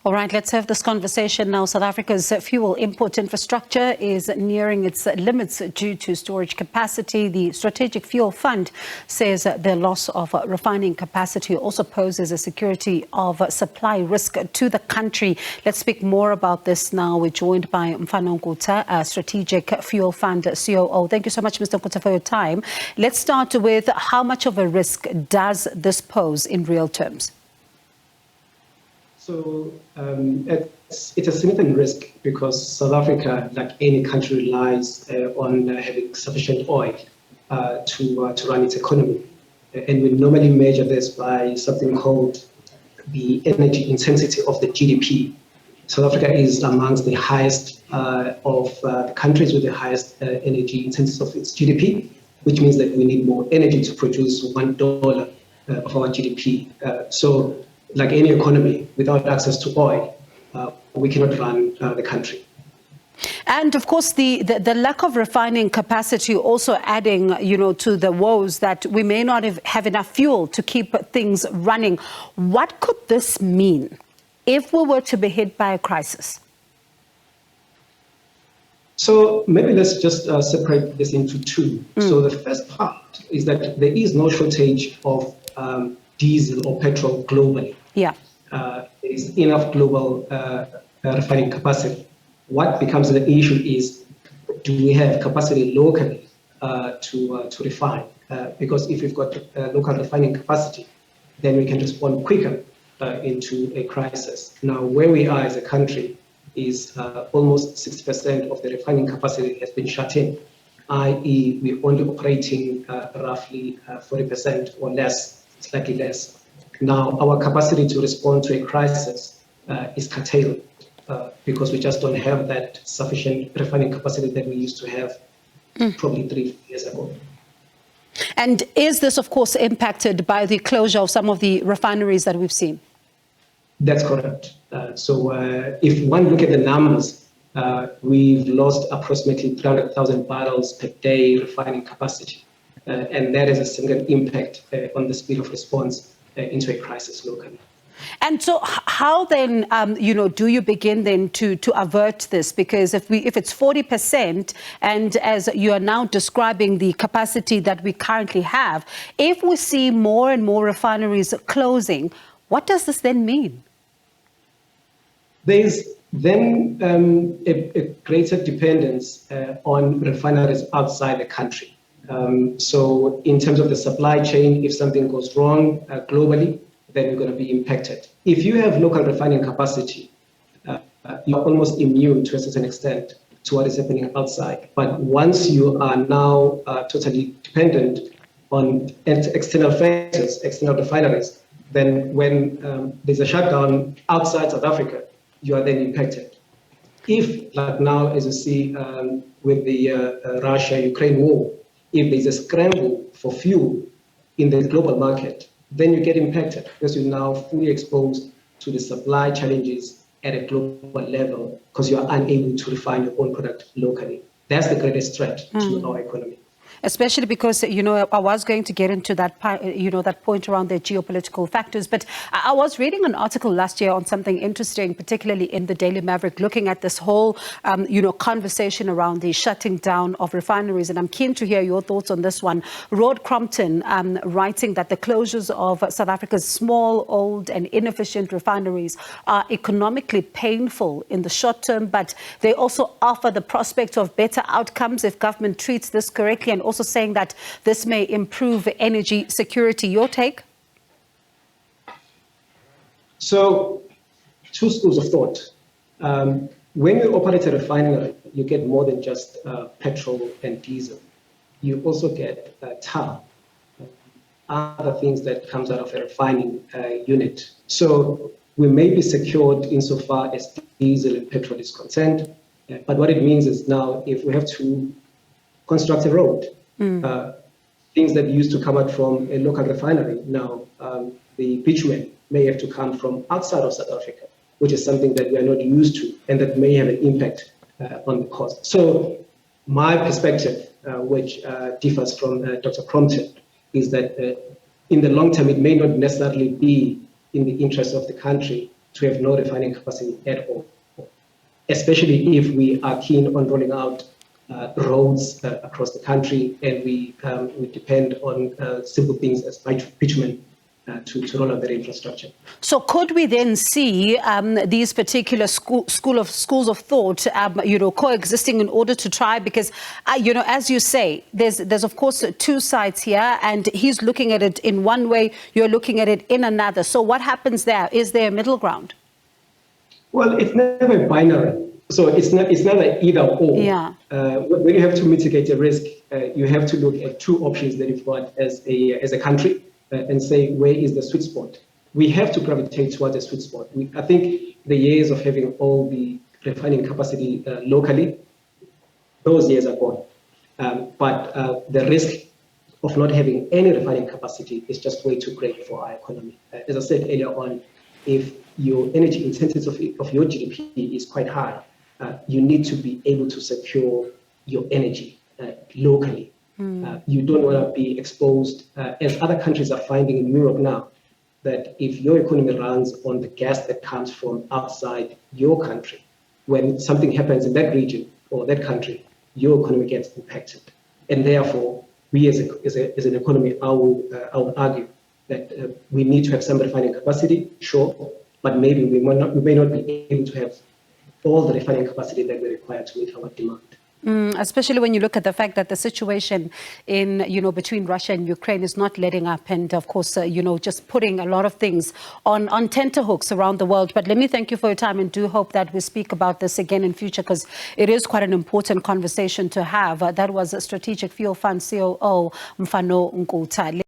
All right, let's have this conversation now. South Africa's fuel import infrastructure is nearing its limits due to storage capacity. The Strategic Fuel Fund says the loss of refining capacity also poses a security of supply risk to the country. Let's speak more about this now. We're joined by Mfano Nkutha, Strategic Fuel Fund COO. Thank you so much, Mr. Nkutha, for your time. Let's start with how much of a risk does this pose in real terms? So it's a significant risk because South Africa, like any country, relies on having sufficient oil to run its economy. And we normally measure this by something called the energy intensity of the GDP. South Africa is amongst the highest of the countries with the highest energy intensity of its GDP, which means that we need more energy to produce $1 of our GDP. So like any economy, without access to oil, we cannot run the country. And of course, the lack of refining capacity also adding, to the woes that we may not have enough fuel to keep things running. What could this mean if we were to be hit by a crisis? So maybe let's just separate this into two. So the first part is that there is no shortage of diesel or petrol globally. Yeah. There is enough global refining capacity. What becomes the issue is, do we have capacity locally to refine? Because if we've got local refining capacity, then we can respond quicker into a crisis. Now, where we are as a country is almost 60% of the refining capacity has been shut in, i.e. we're only operating roughly 40% or less, slightly less. Now, our capacity to respond to a crisis is curtailed because we just don't have that sufficient refining capacity that we used to have probably 3 years ago. And is this, of course, impacted by the closure of some of the refineries that we've seen? That's correct. So if one look at the numbers, we've lost approximately 300,000 barrels per day refining capacity. And that is a significant impact on the speed of response into a crisis locally. And so how then, do you begin then to avert this? Because if it's 40%, and as you are now describing the capacity that we currently have, if we see more and more refineries closing, what does this then mean? There's then a greater dependence on refineries outside the country. So in terms of the supply chain, if something goes wrong globally, then we're going to be impacted. If you have local refining capacity, you're almost immune to a certain extent to what is happening outside. But once you are now totally dependent on external factors, external refineries, then when there's a shutdown outside South Africa, you are then impacted. If, like now, as you see with the Russia-Ukraine war, if there's a scramble for fuel in the global market, then you get impacted because you're now fully exposed to the supply challenges at a global level because you are unable to refine your own product locally. That's the greatest threat to our economy. Especially because, I was going to get into that, that point around the geopolitical factors. But I was reading an article last year on something interesting, particularly in the Daily Maverick, looking at this whole, conversation around the shutting down of refineries. And I'm keen to hear your thoughts on this one. Rod Crompton writing that the closures of South Africa's small, old and inefficient refineries are economically painful in the short term, but they also offer the prospect of better outcomes if government treats this correctly, and also saying that this may improve energy security. Your take? So, two schools of thought. When you operate a refinery, you get more than just petrol and diesel. You also get tar, other things that comes out of a refining unit. So we may be secured insofar as diesel and petrol is concerned, but what it means is now if we have to construct a road, things that used to come out from a local refinery, now the bitumen may have to come from outside of South Africa, which is something that we are not used to and that may have an impact on the cost. So my perspective, which differs from Dr. Crompton, is that in the long term, it may not necessarily be in the interest of the country to have no refining capacity at all, especially if we are keen on rolling out roads across the country, and we depend on simple things as bitumen to roll out their infrastructure. So could we then see these particular schools of thought, coexisting in order to try? Because, as you say, there's of course two sides here, and he's looking at it in one way, you're looking at it in another. So what happens there? Is there a middle ground? Well, it's never binary. So it's never either or. Yeah. When you have to mitigate a risk, you have to look at two options that you've got as a country and say, where is the sweet spot? We have to gravitate towards a sweet spot. I think the years of having all the refining capacity locally, those years are gone. But the risk of not having any refining capacity is just way too great for our economy. As I said earlier on, if your energy intensity of your GDP is quite high, you need to be able to secure your energy locally. You don't want to be exposed, as other countries are finding in Europe now, that if your economy runs on the gas that comes from outside your country, when something happens in that region or that country, your economy gets impacted. And therefore, we as an economy, I would argue that we need to have some refining capacity, sure, but maybe we may not be able to have all the refining capacity that we require to meet our demand. Especially when you look at the fact that the situation in, between Russia and Ukraine is not letting up, and of course, just putting a lot of things on tenterhooks around the world. But let me thank you for your time, and do hope that we speak about this again in future, because it is quite an important conversation to have. That was a Strategic Fuel Fund COO, Mfano Nkutha.